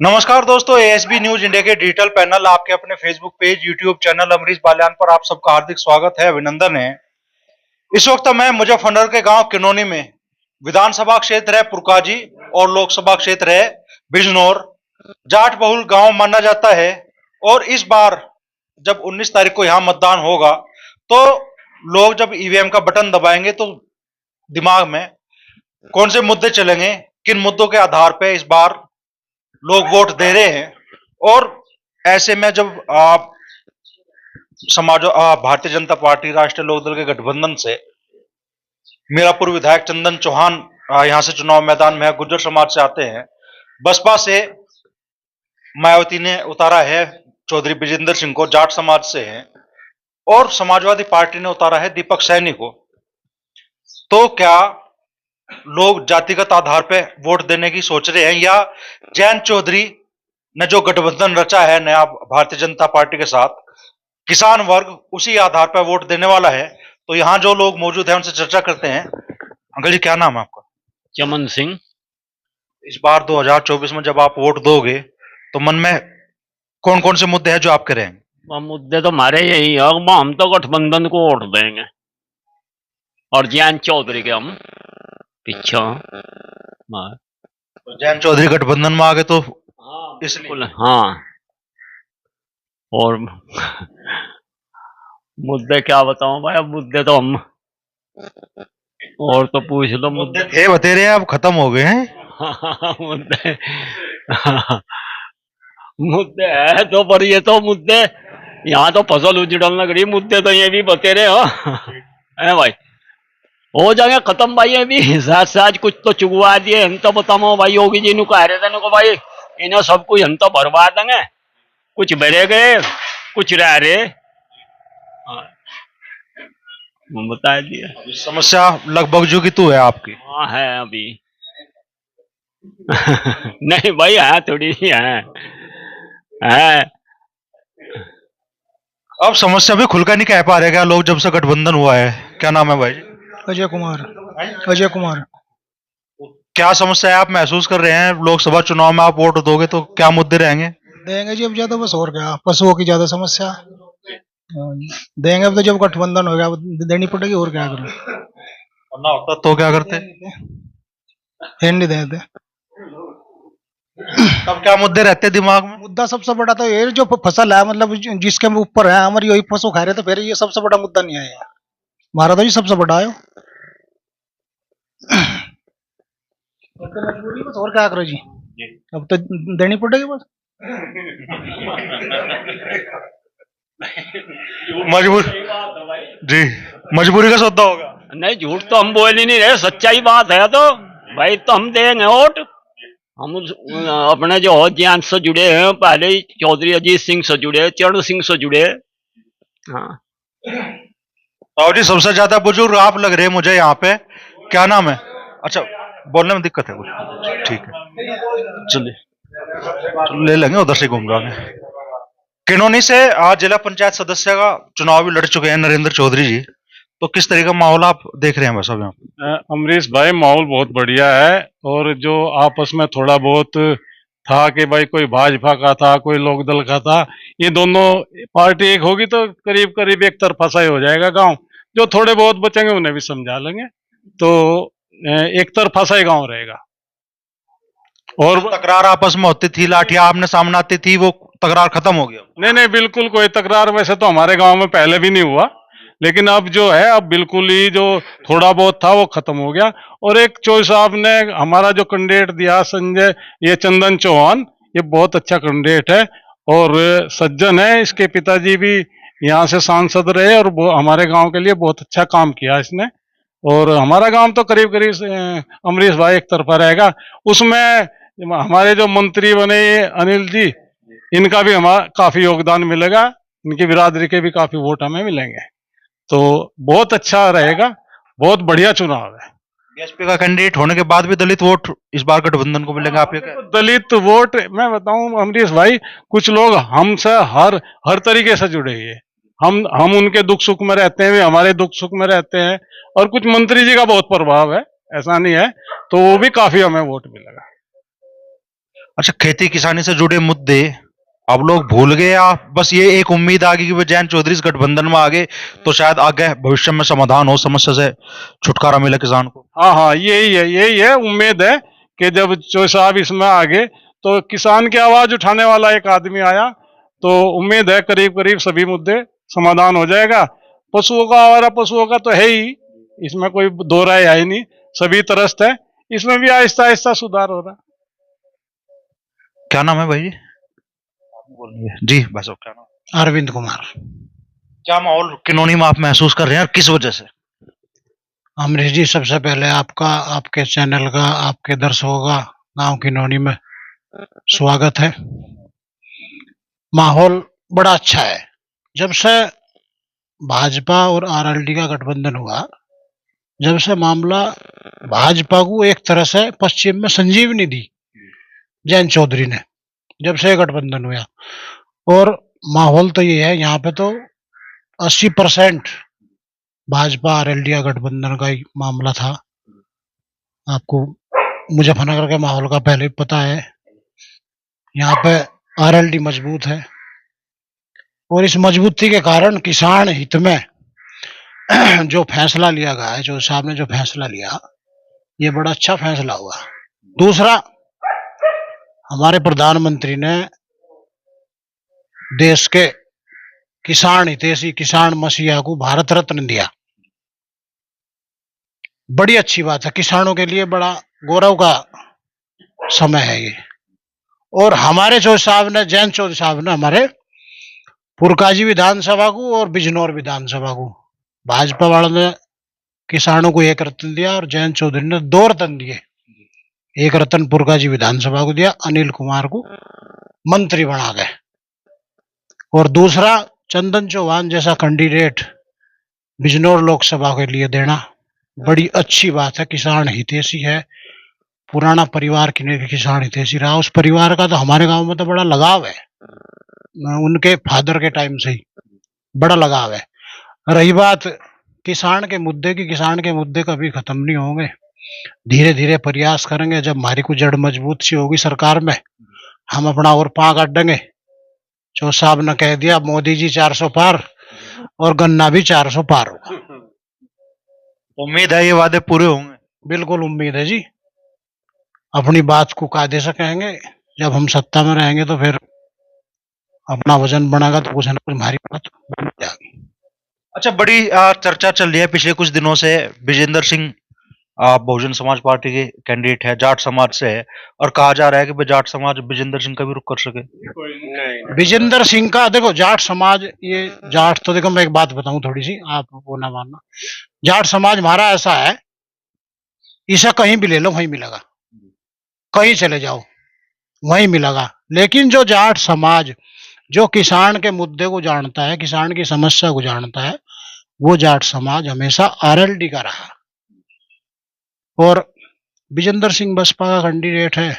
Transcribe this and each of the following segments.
नमस्कार दोस्तों, ASB news India के डिजिटल पैनल आपके अपने Facebook page, YouTube channel Amrish Balyan पर आप सबका हार्दिक स्वागत है, अभिनंदन है। इस वक्त मैं मुजफ्फरनगर के गांव किनौनी में विधानसभा क्षेत्र है पुरकाजी और लोकसभा क्षेत्र है बिजनौर। जाट बहुल गांव माना जाता है और इस बार जब 19 तारीख को यहां मतदान होगा तो लोग जब ईवीएम का बटन दबाएंगे तो दिमाग में कौन से मुद्दे चलेंगे, किन मुद्दों के आधार पर इस बार लोग वोट दे रहे हैं। और ऐसे में जब भारतीय जनता पार्टी राष्ट्रीय लोकदल के गठबंधन से मीरापुर विधायक चंदन चौहान यहां से चुनाव मैदान में गुर्जर समाज से आते हैं, बसपा से मायावती ने उतारा है चौधरी विजेंद्र सिंह को, जाट समाज से है, और समाजवादी पार्टी ने उतारा है दीपक सैनी को। तो क्या लोग जातिगत आधार पर वोट देने की सोच रहे हैं या जैन चौधरी ने जो गठबंधन रचा है नया भारतीय जनता पार्टी के साथ, किसान वर्ग उसी आधार पर वोट देने वाला है? तो यहाँ जो लोग मौजूद हैं उनसे चर्चा करते हैं। अंकल जी, क्या नाम है आपका? चमन सिंह। इस बार 2024 में जब आप वोट दोगे तो मन में कौन कौन से मुद्दे हैं जो आप करेंगे? मुद्दे तो हमारे यही है, हम तो गठबंधन को वोट देंगे और जैन चौधरी के हम पीछे। तो जैन चौधरी गठबंधन में आ गए तो इसलिए? हाँ। और मुद्दे क्या बताऊं भाई, अब मुद्दे तो हम और तो पूछ लो। मुद्दे थे बतेरे, अब खत्म हो गए हैं। मुद्दे मुद्दे है तो, पर ये तो मुद्दे यहाँ तो फसल उजड़न लग रही, मुद्दे तो ये भी बतेरे हो है भाई, हो जाएंगे खत्म भाई। ये भी साथ साथ कुछ तो चुगवा दिए हम तो बताओ भाई, योगी जी ने कह रहे थे को भाई इन्हें सब कुछ हम तो भरवा देंगे, कुछ भरे गए कुछ रह रहे। बता दिया समस्या लगभग जो की तू है आपकी। हाँ है अभी नहीं भाई है, थोड़ी है। अब समस्या भी खुलकर नहीं कह पा रहे क्या लोग जब से गठबंधन हुआ है? क्या नाम है भाई? अजय कुमार। अजय कुमार। क्या समस्या है आप महसूस कर रहे हैं? लोकसभा चुनाव में आप वोट दोगे तो क्या मुद्दे रहेंगे? देंगे जी अब ज्यादा, बस और क्या, पशुओं की ज्यादा समस्या देंगे अब तो, जब गठबंधन हो गया देनी पड़ेगी, और क्या करें। ना होता तो क्या करते? नहीं देते। तब क्या मुद्दे रहते दिमाग में? मुद्दा सबसे बड़ा तो ये जो फसल है, मतलब जिसके ऊपर है हमारी यही पशु खा रहे, तो फिर ये सबसे बड़ा मुद्दा नहीं है हमारा, तो ये सबसे बड़ा है। मजबूरी बस, और क्या करो जी, अब तो देनी पड़ेगी बस। मजबूर जी, मजबूरी का सौदा होगा। नहीं, झूठ तो हम बोल ही नहीं रहे, सच्चाई बात है। तो भाई तो हम देंगे वोट, हम अपने जो ज्ञान से जुड़े हैं, पहले ही चौधरी अजीत सिंह से जुड़े, चरण सिंह से जुड़े। हाँ और जी सबसे ज्यादा बुजुर्ग आप लग रहे हैं मुझे यहाँ पे, क्या नाम है? अच्छा, बोलने में दिक्कत है कुछ? ठीक है, चलिए ले लेंगे, उधर से घूम रहा। किनौनी से आज जिला पंचायत सदस्य का चुनाव भी लड़ चुके हैं नरेंद्र चौधरी जी, तो किस तरह का माहौल आप देख रहे हैं? बस अब यहाँ अमरीश भाई, माहौल बहुत बढ़िया है। और जो आपस में थोड़ा बहुत था कि भाई कोई भाजपा का था कोई लोकदल का था, ये दोनों पार्टी एक होगी तो करीब करीब एक तरफा सा ही हो जाएगा गांव। जो थोड़े बहुत बचेंगे उन्हें भी समझा लेंगे, तो एक तरफा सा ही गांव रहेगा। और तकरार आपस में होती थी, लाठियां आमने सामने आती थी, वो तकरार खत्म हो गया? नहीं नहीं, बिल्कुल कोई तकरार वैसे तो हमारे गांव में पहले भी नहीं हुआ, लेकिन अब जो है, अब बिल्कुल ही जो थोड़ा बहुत था वो खत्म हो गया। और एक चौधरी साहब ने हमारा जो कैंडिडेट दिया संजय, ये चंदन चौहान, ये बहुत अच्छा कैंडिडेट है और सज्जन है। इसके पिताजी भी यहाँ से सांसद रहे और हमारे गांव के लिए बहुत अच्छा काम किया इसने। और हमारा गांव तो करीब करीब अमरीश भाई एक तरफा रहेगा। उसमें हमारे जो मंत्री बने अनिल जी, इनका भी हमारा काफी योगदान मिलेगा, इनकी बिरादरी के भी काफी वोट हमें मिलेंगे, तो बहुत अच्छा रहेगा। बहुत बढ़िया चुनाव है। बीएसपी का कैंडिडेट होने के बाद भी दलित वोट इस बार गठबंधन को मिलेंगे? आप ये दलित वोट मैं बताऊं अमरीश भाई, कुछ लोग हमसे हर तरीके से जुड़े हुए, हम उनके दुख सुख में रहते हैं, वे हमारे दुख सुख में रहते हैं। और कुछ मंत्री जी का बहुत प्रभाव है, ऐसा नहीं है, तो वो भी काफी हमें वोट मिलेगा। अच्छा, खेती किसानी से जुड़े मुद्दे अब लोग भूल गए, या बस ये एक उम्मीद आ गई कि वो जैन चौधरी इस गठबंधन में आ गए तो शायद आगे भविष्य में समाधान हो, समस्या से छुटकारा मिले किसान को? हाँ हाँ, यही है उम्मीद है कि जब चोई साहब इसमें आ गए तो किसान की आवाज उठाने वाला एक आदमी आया, तो उम्मीद है करीब करीब सभी मुद्दे समाधान हो जाएगा। पशुओं का, आवारा पशुओं का तो है ही, इसमें कोई दो राय है ही नहीं, सभी त्रस्त है, इसमें भी आहिस्ता आहिस्ता सुधार हो रहा है। क्या नाम है भाई जी? बोलिए जी भाई साहब, क्या नाम? अरविंद कुमार। क्या माहौल किनौनी में आप महसूस कर रहे हैं और किस वजह से? अमरीश जी, सबसे पहले आपका, आपके चैनल का, आपके दर्शकों का गांव किनौनी में स्वागत है। माहौल बड़ा अच्छा है। जब से भाजपा और आरएलडी का गठबंधन हुआ, जब से मामला भाजपा को एक तरह से पश्चिम में संजीवनी दी जैन चौधरी ने, जब से गठबंधन हुआ। और माहौल तो ये है, यहाँ पे तो 80% भाजपा आरएलडी का गठबंधन का ही मामला था। आपको मुजफ्फरनगर के माहौल का पहले ही पता है। यहाँ पे आरएलडी मजबूत है और इस मजबूती के कारण किसान हित में जो फैसला लिया गया है, जो साहब ने जो फैसला लिया, ये बड़ा अच्छा फैसला हुआ। दूसरा, हमारे प्रधानमंत्री ने देश के किसान हितैषी, किसान मसीहा को भारत रत्न दिया। बड़ी अच्छी बात है, किसानों के लिए बड़ा गौरव का समय है ये। और हमारे चौधरी साहब ने, जैन चौधरी साहब ने हमारे पुरकाजी विधानसभा को और बिजनौर विधानसभा को, भाजपा वालों ने किसानों को 1 रत्न दिया और जैन चौधरी ने 2 रत्न दिए। 1 रत्न पुरकाजी विधानसभा को दिया, अनिल कुमार को मंत्री बना गए। और दूसरा, चंदन चौहान जैसा कैंडिडेट बिजनौर लोकसभा के लिए देना बड़ी अच्छी बात है। किसान हितैषी है, पुराना परिवार किसान हितैषी रहा, उस परिवार का तो हमारे गांव में तो बड़ा लगाव है, उनके फादर के टाइम से ही बड़ा लगाव है। रही बात किसान के मुद्दे की, किसान के मुद्दे कभी खत्म नहीं होंगे। धीरे धीरे प्रयास करेंगे, जब हमारी को जड़ मजबूत सी होगी सरकार में, हम अपना और पांव काटेंगे। जो साहब ने कह दिया, मोदी जी 400 पार और गन्ना भी 400 पार होगा। उम्मीद है ये वादे पूरे होंगे? बिल्कुल उम्मीद है जी। अपनी बात को कायदे से कहेंगे, जब हम सत्ता में रहेंगे तो फिर अपना वजन बढ़ाएगा तो कुछ न कुछ हमारी बात बन जाएगी। अच्छा, बड़ी चर्चा चल रही है पिछले कुछ दिनों से, विजेंद्र सिंह बहुजन समाज पार्टी के कैंडिडेट है, जाट समाज से है, और कहा जा रहा है कि जाट समाज विजेंद्र सिंह का भी रुख कर सके। विजेंद्र सिंह का, देखो जाट समाज, ये जाट तो देखो, मैं एक बात बताऊं थोड़ी सी, आप वो ना मानना। जाट समाज हमारा ऐसा है, इसे कहीं भी ले लो वहीं मिलेगा, कहीं चले जाओ वहीं मिलेगा। लेकिन जो जाट समाज जो किसान के मुद्दे को जानता है, किसान की समस्या को जानता है, वो जाट समाज हमेशा आरएलडी का रहा। और विजेंद्र सिंह बसपा का कैंडिडेट है,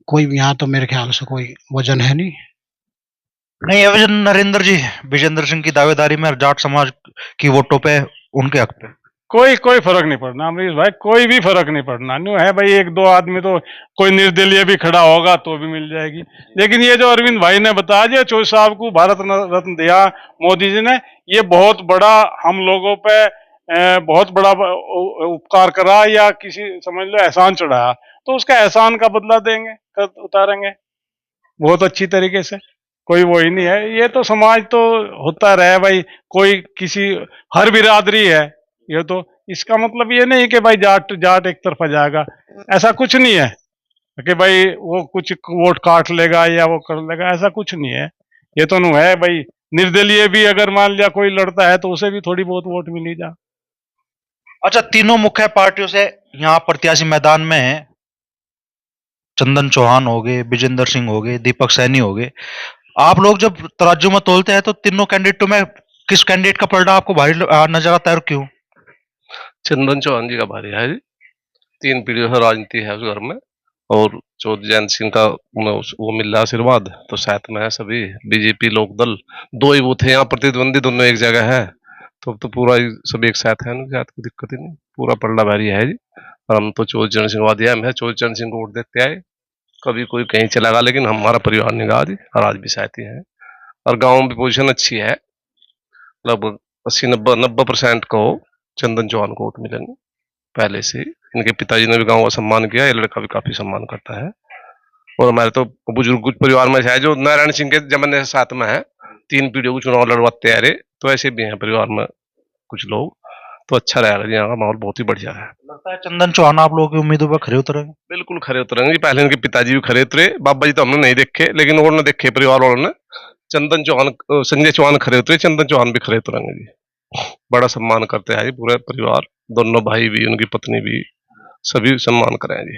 कोई यहाँ तो मेरे ख्याल से कोई वजन है नहीं। नहीं, वजन नरेंद्र जी विजेंद्र सिंह की दावेदारी में जाट समाज की वोटों पे, उनके हक पे कोई फर्क नहीं पड़ना अमरीश भाई, कोई भी फर्क नहीं पड़ना। न्यू है भाई, 1-2 आदमी तो कोई निर्दलीय भी खड़ा होगा तो भी मिल जाएगी। लेकिन ये जो अरविंद भाई ने बताया, जो चौधरी साहब को भारत रत्न दिया मोदी जी ने, ये बहुत बड़ा हम लोगों पे बहुत बड़ा उपकार करा, या किसी समझ लो एहसान चढ़ाया, तो उसका एहसान का बदला देंगे, उतारेंगे बहुत अच्छी तरीके से। कोई वो ही नहीं है, ये तो समाज तो होता रहे भाई, कोई किसी, हर बिरादरी है ये तो। इसका मतलब ये नहीं कि भाई जाट जाट एक तरफा जाएगा, ऐसा कुछ नहीं है कि भाई वो कुछ वोट काट लेगा या वो कर लेगा, ऐसा कुछ नहीं है। ये तो नहीं है भाई, निर्दलीय भी अगर मान लिया कोई लड़ता है तो उसे भी थोड़ी बहुत वोट मिली जा। अच्छा, तीनों मुख्य पार्टियों से यहाँ प्रत्याशी मैदान में है, चंदन चौहान हो गए, विजेंद्र सिंह हो गए, दीपक सैनी हो गए। आप लोग जब तराजू में तोलते हैं तो तीनों कैंडिडेटों में किस कैंडिडेट का पलड़ा आपको भारी नजर आता है और क्यों? चंदन चौहान जी का भारी है जी, 3 पीढ़ियों से राजनीति है उस घर में, और चौधरी जैन सिंह का वो मिल रहा आशीर्वाद, तो साथ में है सभी बीजेपी लोकदल। 2 ही बूथ है यहाँ प्रतिद्वंदी, दोनों एक जगह है, तो पूरा ही सब एक साथ है, उनके साथ कोई दिक्कत ही नहीं, पूरा पलड़ा भारी है जी। और हम तो चौधरी चरण सिंह वादी है, चौधरी चरण सिंह को वोट देते आए। कभी कोई कहीं चला गया, लेकिन हमारा परिवार निगाह दी और आज भी साथ ही है। और गांव में पोजीशन अच्छी है, लगभग 80-90% को चंदन चौहान को वोट मिलेंगे पहले से। इनके पिताजी ने भी गांव का सम्मान किया, ये लड़का भी काफी सम्मान करता है। और हमारे तो बुजुर्ग कुछ परिवार में से है जो नारायण सिंह के जमाने से साथ में है, 3 पीढ़ियों को चुनाव लड़वाते आ रहे, तो ऐसे भी हैं परिवार में कुछ लोग। तो अच्छा रहेगा जी, यहाँ का माहौल बहुत ही बढ़िया है। लगता है चंदन चौहान आप लोगों की उम्मीदों पर खरे उतरेंगे? बिल्कुल खरे उतरेंगे जी। पहले इनके पिताजी भी खरे उतरे, बाबा जी तो हमने नहीं देखे, लेकिन उन्होंने देखे परिवार वालों ने। चंदन चौहान, संजय चौहान खरे उतरे, चंदन चौहान भी खरे उतरेंगे जी। बड़ा सम्मान करते हैं जी पूरा परिवार, दोनों भाई भी, उनकी पत्नी भी, सभी सम्मान करें जी,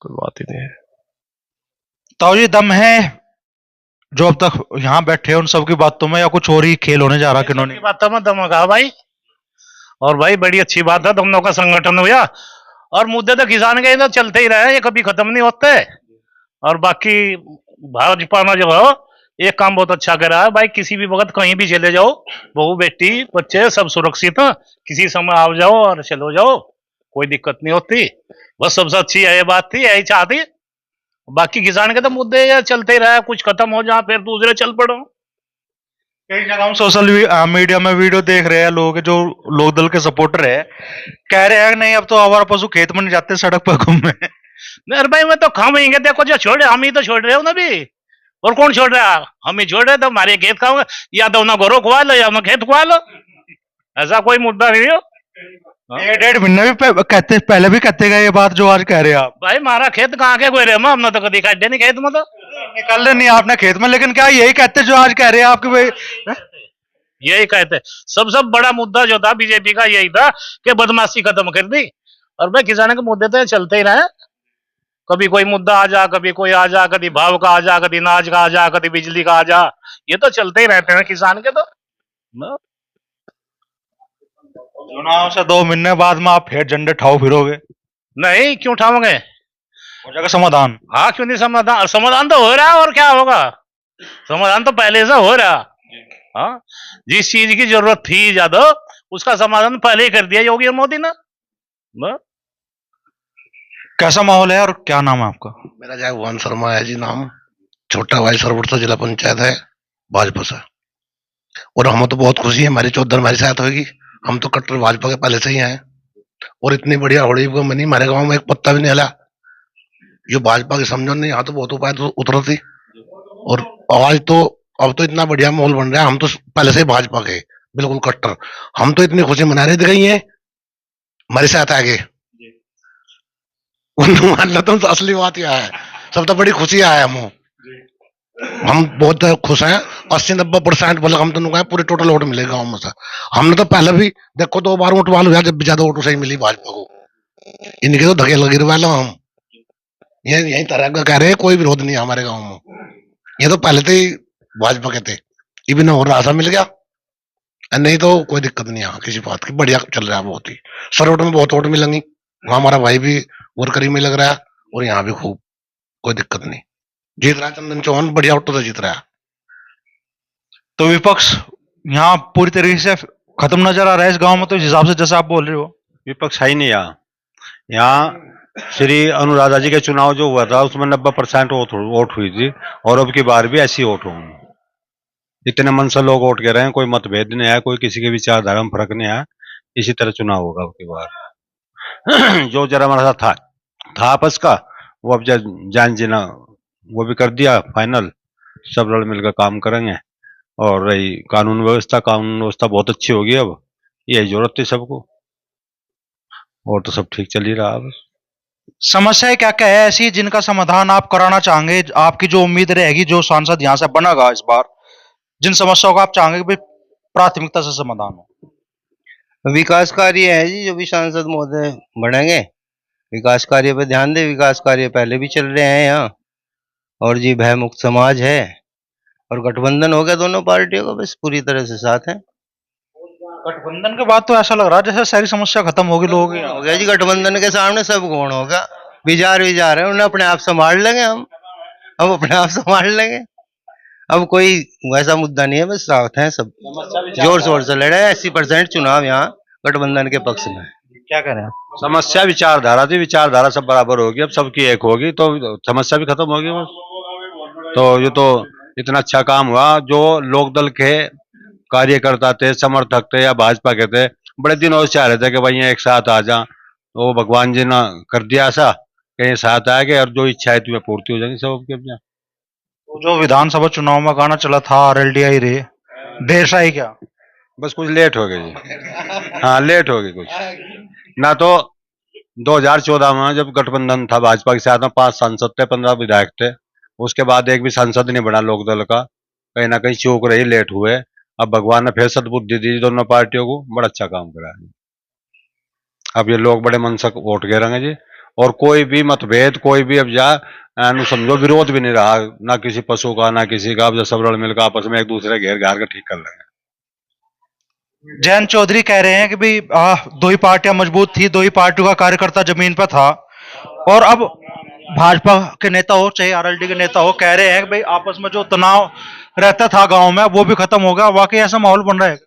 कोई बात ही नहीं है। तो ये दम है जो अब तक यहाँ बैठे हैं उन सबकी बातों में, या कुछ और ही खेल होने जा रहा है किन्होंने? बातों में दम होगा भाई। और भाई बड़ी अच्छी बात है, दोनों का संगठन हुआ। और मुद्दे तो किसान के तो चलते ही रहे, ये कभी खत्म नहीं होते। और बाकी भाजपा में जो है एक काम बहुत अच्छा करा है भाई, किसी भी वक्त कहीं भी चले जाओ, बहू बेटी बच्चे सब सुरक्षित हैं, किसी समय आ जाओ और चलो जाओ, कोई दिक्कत नहीं होती। बस सबसे अच्छी ये बात थी, यही चाहती। बाकी किसान के तो मुद्दे ये चलते ही रहे, कुछ खत्म हो जाए फिर दूसरे चल पड़ो। कई जगह हम सोशल मीडिया में वीडियो देख रहे हैं, लोग जो लोक दल के सपोर्टर है कह रहे हैं नहीं अब तो आवारा पशु खेत में नहीं जाते, सड़क पर घूमे। अरे भाई मैं तो खाएंगे, देखो जो छोड़े हम ही तो छोड़ रहे हो ना भी, और कौन छोड़ रहा है? हम ही छोड़ रहे तो हमारे खेत खाओगे, या तो ना गोरो खुआ लो या ना खेत खुआ लो, ऐसा कोई मुद्दा नहीं हो। 1.5 महीने भी कहते, पहले भी कहते गए ये बात जो आज कह रहे हैं आप। भाई हमारा खेत कहाँ के गोरे में, हमने तो कभी काटे नहीं खेत में, तो निकाल रहे नहीं आपने खेत में, लेकिन क्या यही कहते जो आज कह रहे हैं आपके भाई? यही कहते। सबसे बड़ा मुद्दा जो था बीजेपी का यही था कि बदमाशी खत्म कर दी। और भाई किसानों के मुद्दे तो चलते ही रहे, कभी कोई मुद्दा आ जा, कभी कोई आ जा, कभी भाव का आ जा, कभी अनाज का आ जा, कभी बिजली का आ जा, ये तो चलते ही रहते हैं किसान के। तो चुनाव से 2 महीने बाद में आप फिर झंडे ठाओ फिरोगे? नहीं, क्यों उठाओगे? हो जाएगा समाधान? हाँ, क्यों नहीं समाधान? समाधान तो हो रहा है, और क्या होगा? समाधान तो पहले से हो रहा। हाँ, जिस चीज की जरूरत थी ज्यादा उसका समाधान पहले ही कर दिया योगी और मोदी ने। कैसा माहौल है और क्या नाम है आपका? मेरा जगवान शर्मा है जी नाम, छोटा भाई सरवरसा जिला पंचायत है भाजपा से। और हमें तो बहुत खुशी है, हमारी 14 हमारी साथ होगी। हम तो कट्टर भाजपा के पहले से ही हैं, और इतनी बढ़िया होड़ी मनी हमारे गांव में एक पत्ता भी नहीं हिला। जो भाजपा की समझो नहीं, यहाँ तो बहुत उपाय तो उतर थी। और आज तो अब तो इतना बढ़िया माहौल बन रहा है, हम तो पहले से ही भाजपा के बिल्कुल कट्टर। हम तो इतनी खुशी मना रहे थे गई है हमारे साथ आगे। मान लो तुम, तो असली बात यह है, सब तो बड़ी खुशी आया हम बहुत खुश हैं। 80-90% बोले हम तो पूरे टोटल वोट मिले गांव में से। हमने तो पहले भी देखो 2 बार वोट वाल हुआ, जब भी ज्यादा वोट सही मिली भाजपा को। इनके तो धके लगे वाले हम यही तरह का कह रहे हैं, कोई विरोध नहीं है हमारे गाँव में। ये तो पहले से ही भाजपा के थे, ये भी और रास्ता मिल गया, नहीं तो कोई दिक्कत नहीं है किसी बात की। बढ़िया चल रहा है बहुत ही, सरवट में बहुत वोट मिलेंगी, वहां हमारा भाई भी वर्करी में लग रहा है, और यहाँ भी खूब, कोई दिक्कत नहीं। जीत रहा चंदन चौहान, बढ़िया ऑटो से जीत रहा है। तो विपक्ष यहाँ पूरी तरीके से खत्म नजर आ रहा है इस गांव में, तो इस हिसाब से जैसा आप बोल रहे हो? विपक्ष है ही नहीं यहाँ श्री अनुराधा जी के चुनाव जो हुआ था उसमें 90% वोट हुई थी, और अब की बार भी ऐसी वोट होंगे। इतने मन से लोग वोट कर रहे हैं, कोई मतभेद नहीं है, कोई किसी के विचारधारा में फर्क नहीं है। इसी तरह चुनाव होगा अब की बार। जो जरा हमारा था आपस का, वो अब जान जीना वो भी कर दिया फाइनल। सब लड़ मिलकर काम करेंगे। और रही कानून व्यवस्था बहुत अच्छी होगी अब, यही जरूरत थी सबको, और तो सब ठीक चल ही रहा। अब समस्याएं क्या क्या है ऐसी जिनका समाधान आप कराना चाहेंगे? आपकी जो उम्मीद रहेगी, जो सांसद यहाँ से बनेगा इस बार, जिन समस्याओं का आप चाहेंगे कि प्राथमिकता से समाधान हो? विकास कार्य है जी, जो भी सांसद महोदय बढ़ेंगे विकास कार्य पे ध्यान दे। विकास कार्य पहले भी चल रहे हैं यहाँ, और जी भय मुक्त समाज है, और गठबंधन हो गया दोनों पार्टियों का, बस पूरी तरह से साथ है। गठबंधन के बाद तो ऐसा लग रहा है जैसे सारी समस्या खत्म होगी, लोग हो गया जी, गठबंधन के सामने सब गौण होगा। विचार है उन्हें अपने आप संभाल लेंगे, हम अपने आप संभाल लेंगे। अब कोई वैसा मुद्दा नहीं है, बस साथ हैं सब, जोर शोर से लड़े। 80% चुनाव यहाँ गठबंधन के पक्ष में। क्या कह रहे हैं आप? समस्या विचारधारा थी, विचारधारा सब बराबर होगी, अब सबकी एक होगी तो समस्या भी खत्म होगी बस। तो ये तो इतना अच्छा काम हुआ, जो लोकदल के कार्यकर्ता थे, समर्थक थे या भाजपा के थे, बड़े दिनों से चाह रहे थे कि भाई यहाँ एक साथ आ जा, तो भगवान जी ने कर दिया ऐसा कि ये साथ आ गए और जो इच्छा है तुम्हें पूर्ति हो जाएगी सबकी अपनी। तो जो विधानसभा चुनाव में गाना चला था RLDI रे, देर से आई क्या? बस कुछ लेट हो गई जी, हाँ लेट हो गई कुछ ना। तो 2014 में जब गठबंधन था भाजपा के साथ में 5 सांसद थे, 15 विधायक थे, उसके बाद एक भी सांसद नहीं बना लोकदल का, कहीं ना कहीं चूक रही, लेट हुए। अब भगवान ने फिर सद्बुद्धि दी दोनों पार्टियों को, बड़ा अच्छा काम करा है। अब ये लोग बड़े मन से वोट गिरेंगे जी, और कोई भी मतभेद, कोई भी अब जा समझो विरोध भी नहीं रहा, ना किसी पशु का ना किसी का। अब जो सब रल मिलकर आपस में एक दूसरे घेर घार के ठीक कर लेंगे। जयंत चौधरी कह रहे हैं कि भाई दो ही पार्टियां मजबूत थी, दो ही पार्टियों का कार्यकर्ता जमीन पर था, और अब भाजपा के नेता हो चाहे RLD के नेता हो, कह रहे हैं कि भाई आपस में जो तनाव रहता था गांव में वो भी खत्म हो गया। वाकई ऐसा माहौल बन रहा है?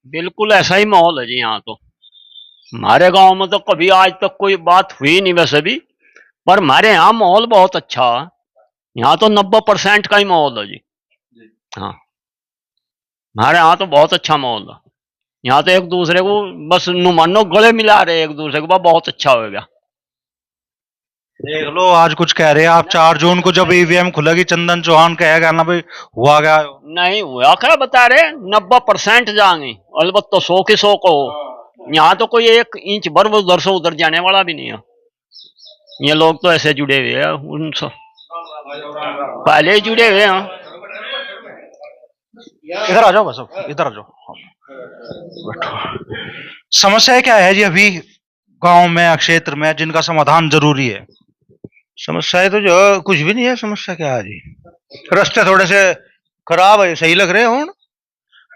बिल्कुल ऐसा ही माहौल है जी यहाँ तो। हमारे गांव में तो कभी आज तक कोई बात हुई नहीं वैसे भी, पर हमारे यहाँ माहौल बहुत अच्छा है। यहाँ तो 90% का ही माहौल है जी। हाँ, हमारे यहाँ तो बहुत अच्छा माहौल है। यहाँ तो एक दूसरे को बस नुमानो गले मिला रहे एक दूसरे को, बहुत अच्छा हो गया। देख लो, आज कुछ कह रहे हैं आप 4 जून को जब EVM खुलेगी, चंदन चौहान कहेगा ना भाई हुआ गया। नहीं हुआ क्या बता रहे, 90% जाएंगे, अलबत्त तो 100 की 100 को। यहाँ तो कोई 1 इंच भर उधर से उधर जाने वाला भी नहीं है। ये लोग तो ऐसे जुड़े हुए हैं उनसे, पहले ही जुड़े हुए हैं। इधर आ जाओ, बस इधर आ जाओ, बैठो। समस्या क्या है जी अभी गांव में, क्षेत्र में, जिनका समाधान जरूरी है? समस्याएं तो जो कुछ भी नहीं है। समस्या क्या है जी, रास्ते थोड़े से खराब है, सही लग रहे हैं,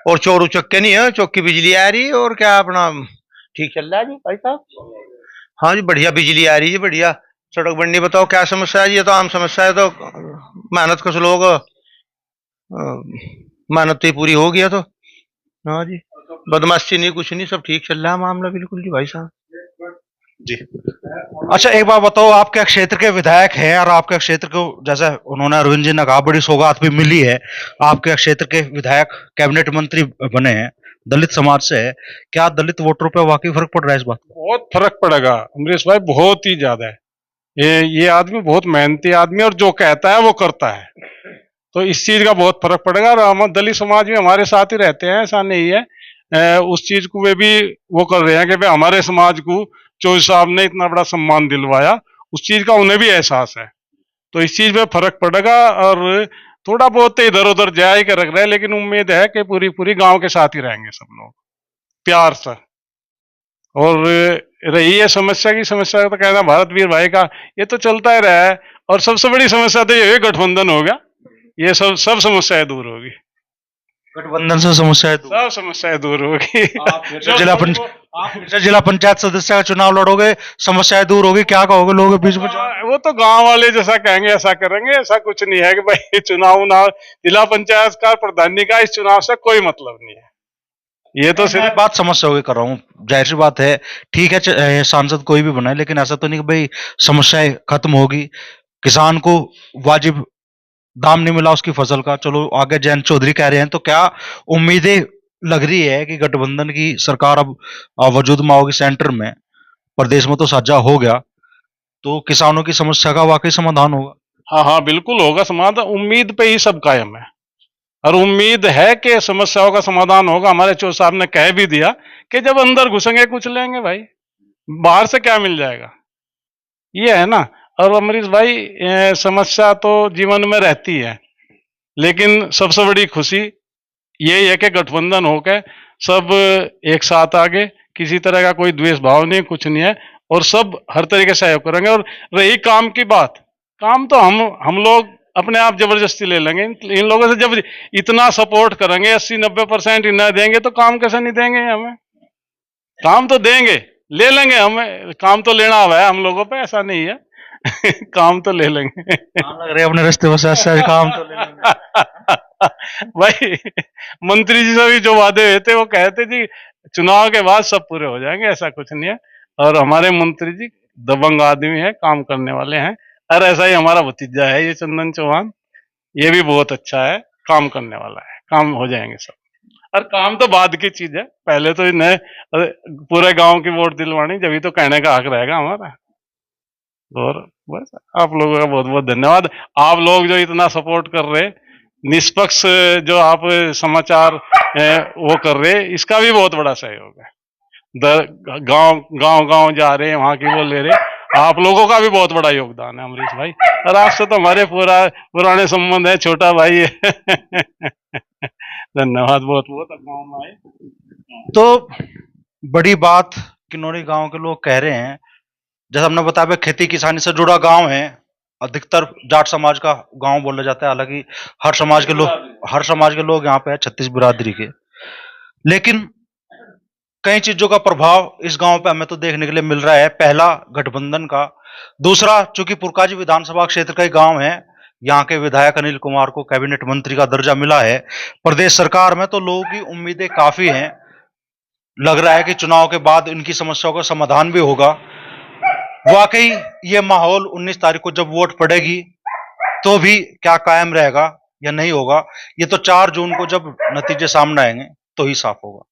और चोर उचक्के नहीं है, चौकी बिजली आ रही है, और क्या अपना ठीक चल रहा है जी भाई साहब। हाँ जी, बढ़िया बिजली आ रही है, बढ़िया सड़क बननी। बताओ क्या समस्या है जी, ये तो आम समस्या है। तो मेहनत कस लोग, मेहनत तो पूरी हो गया तो। हाँ जी, बदमाशी नहीं, कुछ नहीं, सब ठीक चल रहा है मामला बिल्कुल जी भाई साहब जी। अच्छा एक बात बताओ, आपके क्षेत्र के विधायक हैं और आपके क्षेत्र को, जैसे उन्होंने अरविंद जी ने कहा, बड़ी सौगात भी मिली है, आपके क्षेत्र के विधायक कैबिनेट मंत्री बने हैं, दलित समाज से है, क्या दलित वोटरों पे वाकई फर्क पड़ रहा है इस बात? बहुत फर्क पड़ेगा अमरीश भाई, बहुत ही ज्यादा है। ये आदमी बहुत मेहनती आदमी, और जो कहता है वो करता है, तो इस चीज का बहुत फर्क पड़ेगा। और हम दलित समाज में हमारे साथ ही रहते हैं, ऐसा नहीं है। उस चीज को वे भी वो कर रहे हैं कि भाई हमारे समाज को चौधरी साहब ने इतना बड़ा सम्मान दिलवाया, उस चीज का उन्हें भी एहसास है। तो इस चीज में फर्क पड़ेगा, और थोड़ा बहुत इधर उधर जाए के रख रहे हैं, लेकिन उम्मीद है कि पूरी पूरी गांव के साथ ही रहेंगे सब लोग प्यार से। और रही है समस्या की, समस्या तो कहना भारत वीर भाई का, ये तो चलता ही रहा है। और सबसे बड़ी समस्या तो ये गठबंधन हो गया, ये सब समस्याएं दूर होगी। गठबंधन से समस्या सब समस्याएं दूर होगी। जिला पंचायत सदस्य का चुनाव लड़ोगे, समस्याएं दूर होगी, क्या कहोगे लोगों के बीच में? वो तो गांव वाले जैसा कहेंगे ऐसा करेंगे, ऐसा कुछ नहीं है कि भाई चुनाव ना, जिला पंचायत का प्रधानी का इस चुनाव से कोई मतलब नहीं है। ये तो सिर्फ बात समझ से होगी कर रहा हूँ, जाहिर सी बात है, ठीक है सांसद कोई भी बनाए, लेकिन ऐसा तो नहीं कि भाई समस्याएं खत्म होगी, किसान को वाजिब दाम नहीं मिला उसकी फसल का। चलो आगे जयंत चौधरी कह रहे हैं, तो क्या उम्मीदें लग रही है कि गठबंधन की सरकार अब वजूद में होगी सेंटर में, प्रदेश में तो साझा हो गया, तो किसानों की समस्या का वाकई समाधान होगा? हाँ हाँ बिल्कुल होगा समाधान, उम्मीद पे ही सब कायम है, और उम्मीद है कि समस्याओं का समाधान होगा। हमारे चौधरी साहब ने कह भी दिया कि जब अंदर घुसेंगे कुछ लेंगे भाई, बाहर से क्या मिल जाएगा, ये है ना। और अमरीश भाई, समस्या तो जीवन में रहती है, लेकिन सबसे बड़ी खुशी यही है कि गठबंधन होकर सब एक साथ आगे, किसी तरह का कोई द्वेष भाव नहीं, कुछ नहीं है, और सब हर तरीके से सहयोग करेंगे। और रही काम की बात, काम तो हम लोग अपने आप जबरदस्ती ले लेंगे। इन लोगों से जब इतना सपोर्ट करेंगे, 80-90% इन्हें देंगे, तो काम कैसे नहीं देंगे हमें? काम तो देंगे, ले लेंगे, हमें काम तो लेना हुआ है हम लोगों पे, ऐसा नहीं है। काम तो ले लेंगे। लग रहे अपने रास्ते में काम तो ले लेंगे। भाई मंत्री जी से भी जो वादे हुए थे, वो कहते जी चुनाव के बाद सब पूरे हो जाएंगे, ऐसा कुछ नहीं है। और हमारे मंत्री जी दबंग आदमी है, काम करने वाले हैं। और ऐसा ही हमारा भतीजा है ये चंदन चौहान, ये भी बहुत अच्छा है, काम करने वाला है, काम हो जाएंगे सब। और काम तो बाद की चीज है, पहले तो इन्हें पूरे गांव की वोट दिलवानी, जब तो कहने का हक रहेगा हमारा। और बस आप लोगों का बहुत बहुत धन्यवाद, आप लोग जो इतना सपोर्ट कर रहे, निष्पक्ष जो आप समाचार वो कर रहे, इसका भी बहुत बड़ा सहयोग है। गांव गांव गांव जा रहे हैं, वहां की वो ले रहे, आप लोगों का भी बहुत बड़ा योगदान है अमरीश भाई। और आपसे तो हमारे पुराने संबंध है, छोटा भाई है। धन्यवाद बहुत बहुत, गाँव में आए। तो बड़ी बात किन्नौरी गांव के लोग कह रहे हैं, जैसे हमने बताया भाई खेती किसानी से जुड़ा गांव है, अधिकतर जाट समाज का गांव बोला जाता है, हालांकि हर समाज के लोग यहाँ पे है, 36 बिरादरी के। लेकिन कई चीजों का प्रभाव इस गांव पे हमें तो देखने के लिए मिल रहा है। पहला, गठबंधन का। दूसरा, चूंकि पुरकाजी विधानसभा क्षेत्र का ही गांव है, यहाँ के विधायक अनिल कुमार को कैबिनेट मंत्री का दर्जा मिला है प्रदेश सरकार में, तो लोगों की उम्मीदें काफी हैं। लग रहा है कि चुनाव के बाद इनकी समस्याओं का समाधान भी होगा। वाकई ये माहौल 19 तारीख को जब वोट पड़ेगी तो भी क्या कायम रहेगा या नहीं होगा, ये तो 4 जून को जब नतीजे सामने आएंगे तो ही साफ होगा।